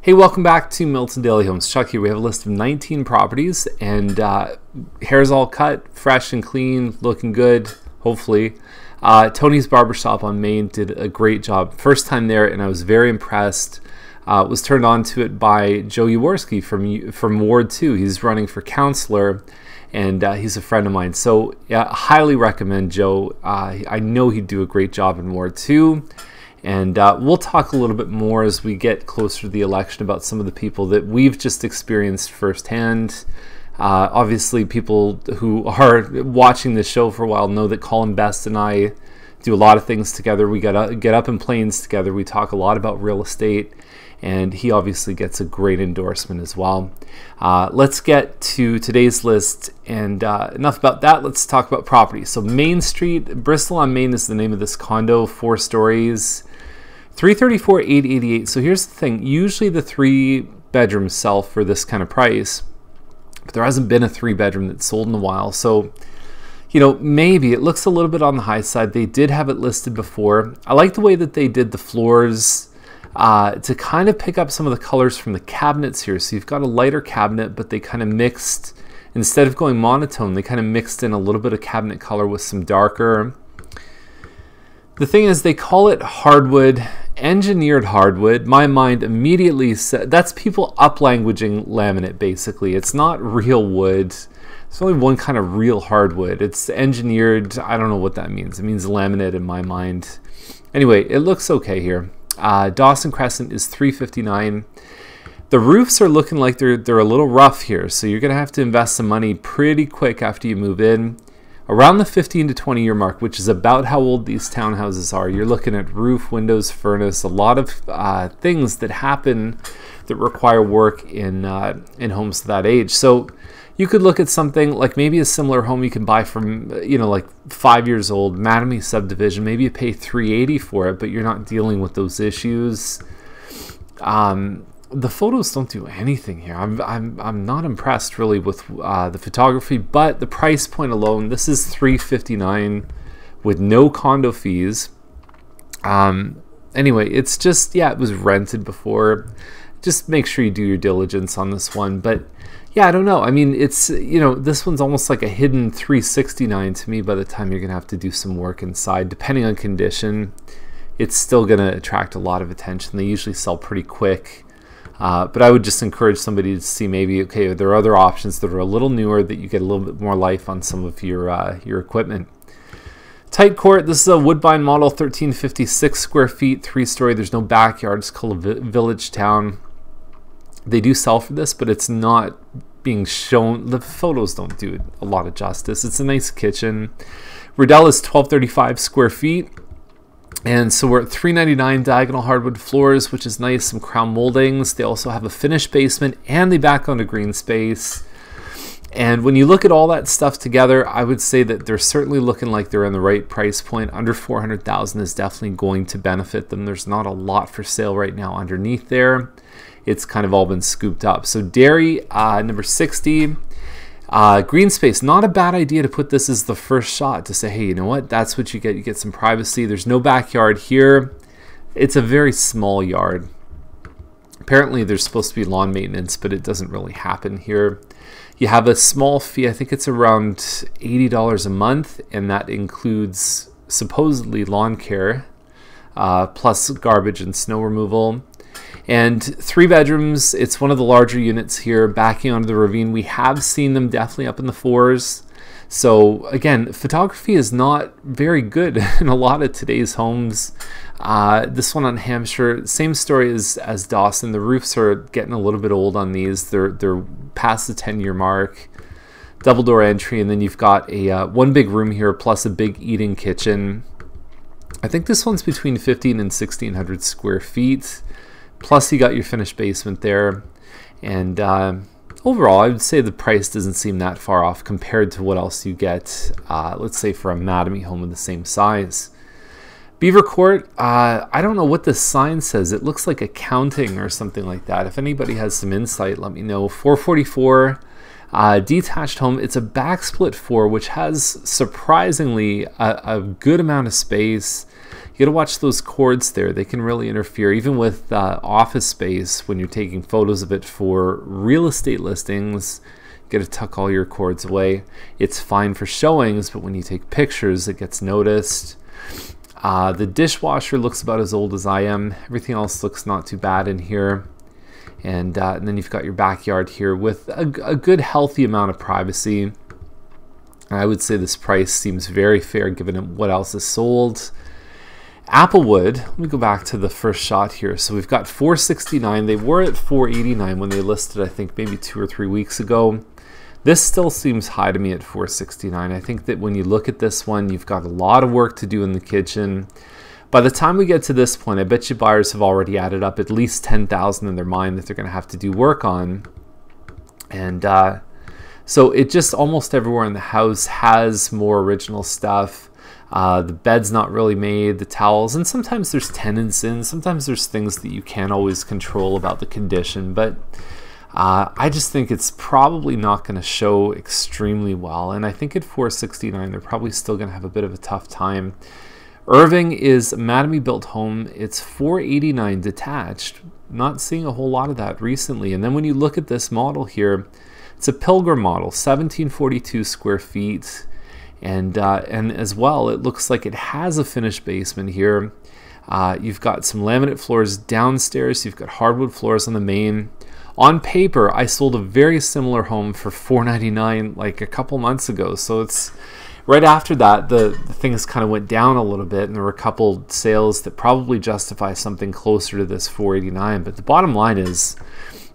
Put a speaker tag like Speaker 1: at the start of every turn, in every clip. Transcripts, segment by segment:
Speaker 1: Hey, welcome back to Milton Daily Homes. Chuck here. We have a list of 19 properties, and hair's all cut, fresh and clean, looking good, hopefully. Tony's Barbershop on Main did a great job. First time there, and I was very impressed. Was turned on to it by Joe Jaworski from Ward 2. He's running for councillor, and he's a friend of mine. So yeah, highly recommend Joe. I know he'd do a great job in Ward 2. And we'll talk a little bit more as we get closer to the election about some of the people that we've just experienced firsthand. Obviously, people who are watching this show for a while know that Colin Best and I do a lot of things together. We get up in planes together. We talk a lot about real estate, and he obviously gets a great endorsement as well. Let's get to today's list, and enough about that. Let's talk about property. So Main Street, Bristol on Main is the name of this condo, 4 stories. $334,888. So here's the thing. Usually the 3-bedrooms sell for this kind of price, but there hasn't been a 3-bedroom that's sold in a while. So, you know, maybe it looks a little bit on the high side. They did have it listed before. I like the way that they did the floors to kind of pick up some of the colors from the cabinets here. So you've got a lighter cabinet, but they kind of mixed, instead of going monotone, they kind of mixed in a little bit of cabinet color with some darker. The thing is, they call it hardwood, engineered hardwood. My mind immediately said, that's people up-languaging laminate, basically. It's not real wood. There's only one kind of real hardwood. It's engineered. I don't know what that means. It means laminate in my mind. Anyway, it looks okay here. Dawson Crescent is $359. The roofs are looking like they're a little rough here, so you're going to have to invest some money pretty quick after you move in. Around the 15 to 20 year mark, which is about how old these townhouses are, you're looking at roof, windows, furnace, a lot of things that happen that require work in homes to that age. So you could look at something like maybe a similar home you can buy from, you know, like 5 years old, Mattamy subdivision. Maybe you pay $380 for it, but you're not dealing with those issues. The photos don't do anything here. I'm not impressed really with the photography, but the price point alone, this is $359 with no condo fees. Anyway, it's just, yeah, it was rented before. Just make sure you do your diligence on this one. But yeah, I don't know. I mean, it's, you know, this one's almost like a hidden $369 to me. By the time you're gonna have to do some work inside, depending on condition, it's still gonna attract a lot of attention. They usually sell pretty quick. But I would just encourage somebody to see maybe, okay, there are other options that are a little newer that you get a little bit more life on some of your equipment. Tight Court, this is a Woodbine model, 1356 square feet, 3-story. There's no backyard. It's called a village town. They do sell for this, but it's not being shown. The photos don't do a lot of justice. It's a nice kitchen. Riddell is 1235 square feet. And so we're at $399 diagonal hardwood floors, which is nice, some crown moldings. They also have a finished basement, and they back onto green space. And when you look at all that stuff together, I would say that they're certainly looking like they're in the right price point. Under $400,000 is definitely going to benefit them. There's not a lot for sale right now underneath there. It's kind of all been scooped up. So Derry, number 60. Green space, not a bad idea to put this as the first shot to say, hey, you know what, that's what you get. You get some privacy. There's no backyard here. It's a very small yard. Apparently there's supposed to be lawn maintenance, but it doesn't really happen here. You have a small fee. I think it's around $80 a month, and that includes supposedly lawn care, plus garbage and snow removal. And 3 bedrooms, it's one of the larger units here, backing onto the ravine. We have seen them definitely up in the 4s. So again, photography is not very good in a lot of today's homes. This one on Hampshire, same story as Dawson. The roofs are getting a little bit old on these. They're past the 10-year mark. Double door entry, and then you've got a one big room here plus a big eating kitchen. I think this one's between 15 and 1600 square feet. Plus you got your finished basement there. And overall, I would say the price doesn't seem that far off compared to what else you get, let's say, for a Mattamy home of the same size. Beaver Court, I don't know what this sign says. It looks like accounting or something like that. If anybody has some insight, let me know. 444, detached home. It's a backsplit 4, which has surprisingly a good amount of space. You got to watch those cords there. They can really interfere, even with office space when you're taking photos of it for real estate listings. You got to tuck all your cords away. It's fine for showings, but when you take pictures, it gets noticed. The dishwasher looks about as old as I am. Everything else looks not too bad in here. And then you've got your backyard here with a good, healthy amount of privacy. I would say this price seems very fair given what else is sold. Applewood, let me go back to the first shot here. So we've got $469. They were at $489 when they listed, I think, maybe 2 or 3 weeks ago. This still seems high to me at $469. I think that when you look at this one, you've got a lot of work to do in the kitchen. By the time we get to this point, I bet you buyers have already added up at least $10,000 in their mind that they're going to have to do work on. And so it just almost everywhere in the house has more original stuff. The bed's not really made, the towels, and sometimes there's tenants in, sometimes there's things that you can't always control about the condition, but I just think it's probably not going to show extremely well, and I think at $469 they're probably still going to have a bit of a tough time. Irving is a Mattamy built home. It's $489 detached. Not seeing a whole lot of that recently. And then when you look at this model here, it's a Pilgrim model, 1742 square feet. And as well, it looks like it has a finished basement here. You've got some laminate floors downstairs. You've got hardwood floors on the main. On paper, I sold a very similar home for $499 like a couple months ago. So it's right after that, the things kind of went down a little bit, and there were a couple sales that probably justify something closer to this $489. But the bottom line is,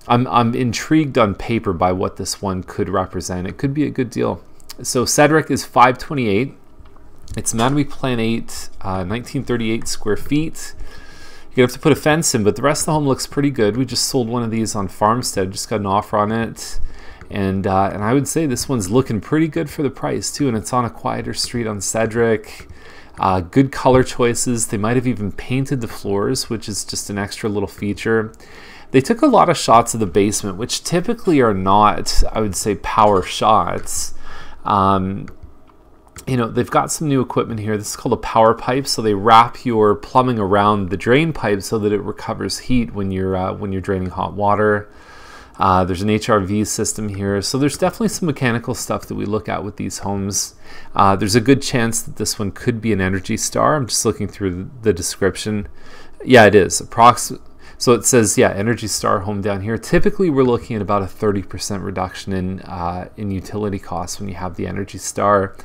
Speaker 1: I'm intrigued on paper by what this one could represent. It could be a good deal. So Cedric is $528. It's Mattamy Plan 8, 1938 square feet. You're going to have to put a fence in, but the rest of the home looks pretty good. We just sold one of these on Farmstead, just got an offer on it. And I would say this one's looking pretty good for the price too, and it's on a quieter street on Cedric. Good color choices. They might have even painted the floors, which is just an extra little feature. They took a lot of shots of the basement, which typically are not, I would say, power shots. You know, they've got some new equipment here. This is called a power pipe. So they wrap your plumbing around the drain pipe so that it recovers heat when you're draining hot water. There's an HRV system here. So there's definitely some mechanical stuff that we look at with these homes. There's a good chance that this one could be an Energy Star. I'm just looking through the description. Yeah, it is. So it says, yeah, Energy Star home down here. Typically, we're looking at about a 30% reduction in utility costs when you have the Energy Star.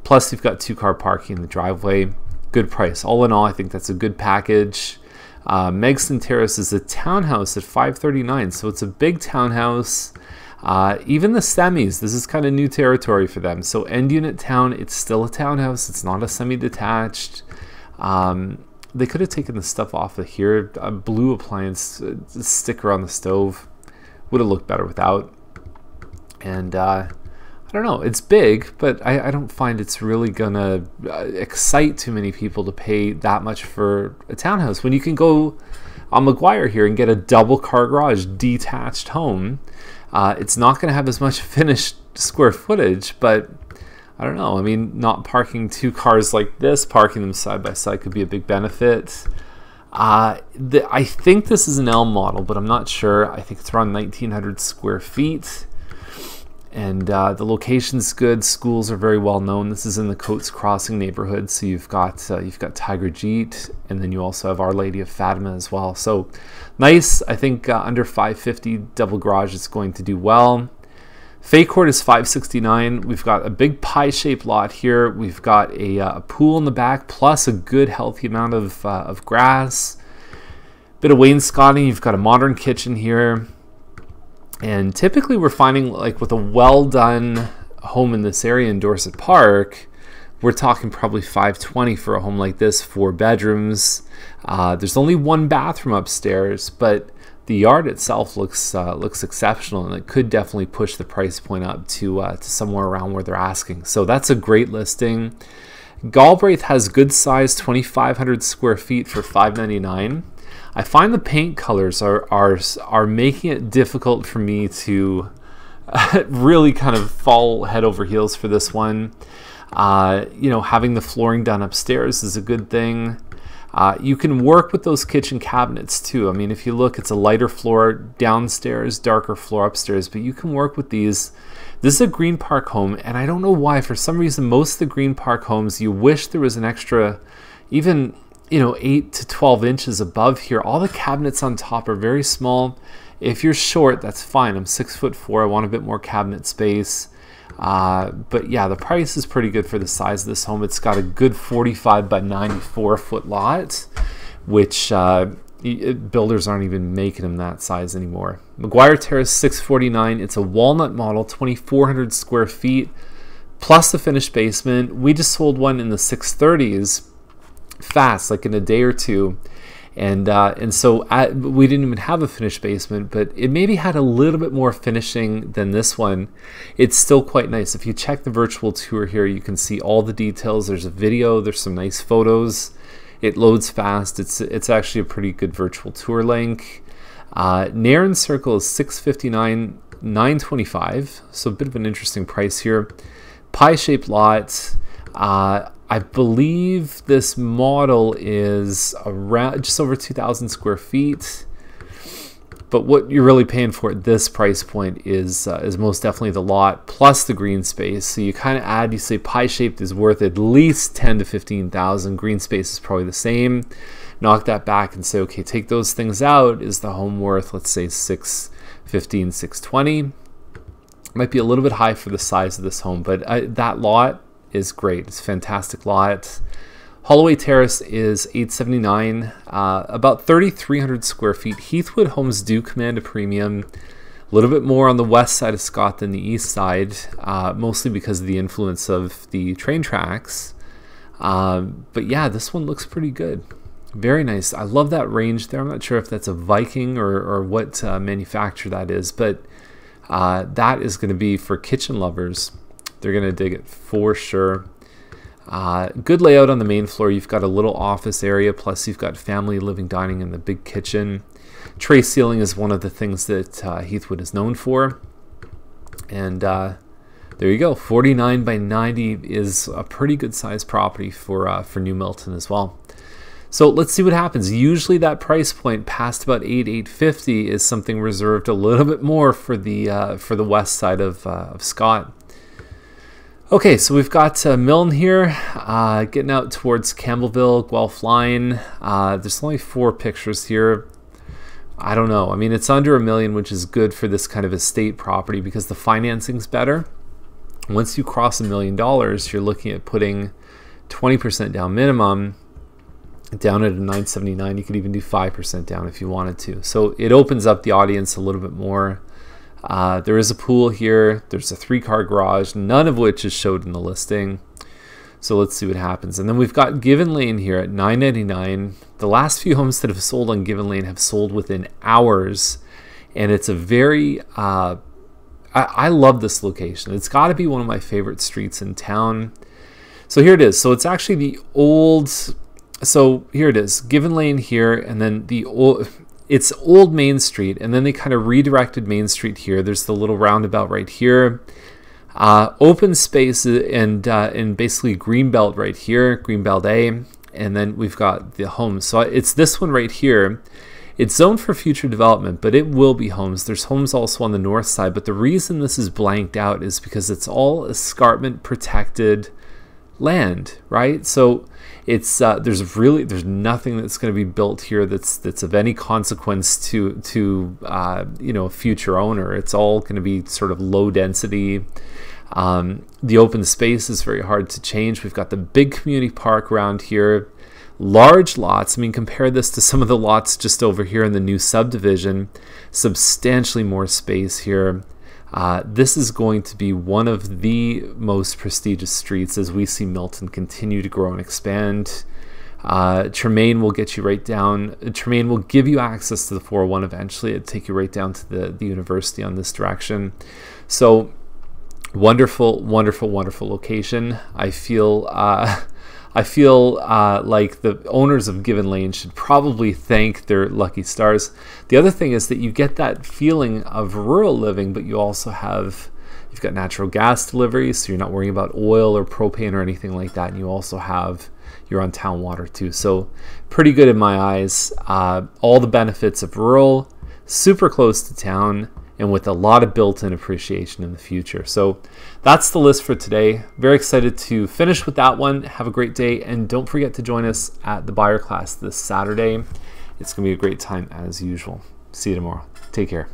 Speaker 1: Plus, you've got 2-car parking in the driveway. Good price. All in all, I think that's a good package. Megston Terrace is a townhouse at $539, so it's a big townhouse. Even the semis, this is kind of new territory for them. So end unit town, it's still a townhouse. It's not a semi-detached. They could have taken the stuff off of here. A blue appliance sticker on the stove would have looked better without. And I don't know, it's big, but I don't find it's really gonna excite too many people to pay that much for a townhouse when you can go on McGuire here and get a double car garage detached home. It's not gonna have as much finished square footage, but I don't know. I mean, not parking 2 cars like this, parking them side by side could be a big benefit. I think this is an L model, but I'm not sure. I think it's around 1,900 square feet. And the location's good. Schools are very well known. This is in the Coates Crossing neighborhood, so you've got Tiger Jeet, and then you also have Our Lady of Fatima as well. So nice. I think under $550 double garage is going to do well. Fay Court is $569. We've got a big pie-shaped lot here. We've got a pool in the back, plus a good healthy amount of grass. Bit of wainscoting. You've got a modern kitchen here. And typically we're finding, like, with a well-done home in this area in Dorset Park, we're talking probably $520 for a home like this, 4 bedrooms. There's only 1 bathroom upstairs, but the yard itself looks exceptional, and it could definitely push the price point up to somewhere around where they're asking. So that's a great listing. Galbraith has good size, 2,500 square feet for $599. I find the paint colors are making it difficult for me to really kind of fall head over heels for this one. You know, having the flooring done upstairs is a good thing. You can work with those kitchen cabinets too. I mean, if you look, it's a lighter floor downstairs, darker floor upstairs, but you can work with these. This is a Green Park home, and I don't know why. For some reason, most of the Green Park homes, you wish there was an extra, even 8 to 12 inches above here. All the cabinets on top are very small. If you're short, that's fine. I'm 6'4". I want a bit more cabinet space. But yeah, the price is pretty good for the size of this home. It's got a good 45 by 94 foot lot, which builders aren't even making them that size anymore. McGuire Terrace, 649. It's a walnut model, 2,400 square feet, plus the finished basement. We just sold one in the 630s, fast, like in a day or two. And so we didn't even have a finished basement, but it maybe had a little bit more finishing than this one. It's still quite nice. If you check the virtual tour here, you can see all the details. There's a video, there's some nice photos. It loads fast. It's actually a pretty good virtual tour link. Nairn Circle is $659, $925, so a bit of an interesting price here. Pie-shaped lot. I believe this model is around just over 2,000 square feet, but what you're really paying for at this price point is most definitely the lot plus the green space. So you kind of add, you say pie-shaped is worth at least 10 to 15,000. Green space is probably the same. Knock that back and say, okay, take those things out. Is the home worth, let's say, 615, 620? Might be a little bit high for the size of this home, but that lot is great. It's a fantastic lot. Holloway Terrace is $879, about 3,300 square feet. Heathwood homes do command a premium, a little bit more on the west side of Scott than the east side, mostly because of the influence of the train tracks. But yeah, this one looks pretty good. Very nice. I love that range there. I'm not sure if that's a Viking or what manufacturer that is, but that is going to be for kitchen lovers. They're going to dig it for sure. Good layout on the main floor. You've got a little office area, plus you've got family living, dining in the big kitchen. Tray ceiling is one of the things that Heathwood is known for. And there you go. 49 by 90 is a pretty good size property for New Milton as well. So let's see what happens. Usually that price point past about $850 is something reserved a little bit more for the west side of Scott. Okay, so we've got Milton here, getting out towards Campbellville, Guelph Line. There's only 4 pictures here. I don't know. I mean, it's under $1 million, which is good for this kind of estate property because the financing's better. Once you cross $1 million, you're looking at putting 20% down minimum. Down at a 979, you could even do 5% down if you wanted to. So it opens up the audience a little bit more. There is a pool here. There's a 3-car garage, none of which is showed in the listing. So let's see what happens. And then we've got Given Lane here at $999. The last few homes that have sold on Given Lane have sold within hours. And it's a very, I love this location. It's got to be one of my favorite streets in town. So here it is. So it's actually the old, so here it is, Given Lane here, and then the old, it's Old Main Street, and then they kind of redirected Main Street here. There's the little roundabout right here. Open space and basically Greenbelt right here, Greenbelt A, and then we've got the homes. So it's this one right here. It's zoned for future development, but it will be homes. There's homes also on the north side, but the reason this is blanked out is because it's all escarpment protected land, right? So it's there's nothing that's going to be built here that's of any consequence to you know, a future owner. It's all going to be sort of low density. The open space is very hard to change. We've got the big community park around here, large lots. I mean, compare this to some of the lots just over here in the new subdivision. Substantially more space here. This is going to be one of the most prestigious streets as we see Milton continue to grow and expand. Tremaine will get you right down. Tremaine will give you access to the 401 eventually. It'll take you right down to the university on this direction. So wonderful, wonderful, wonderful location. I feel like the owners of Given Lane should probably thank their lucky stars. The other thing is that you get that feeling of rural living, but you also you've got natural gas delivery, so you're not worrying about oil or propane or anything like that. And you also have you're on town water too. So pretty good in my eyes. All the benefits of rural, super close to town, and with a lot of built-in appreciation in the future. So that's the list for today. Very excited to finish with that one. Have a great day, and don't forget to join us at the buyer class this Saturday. It's going to be a great time as usual. See you tomorrow. Take care.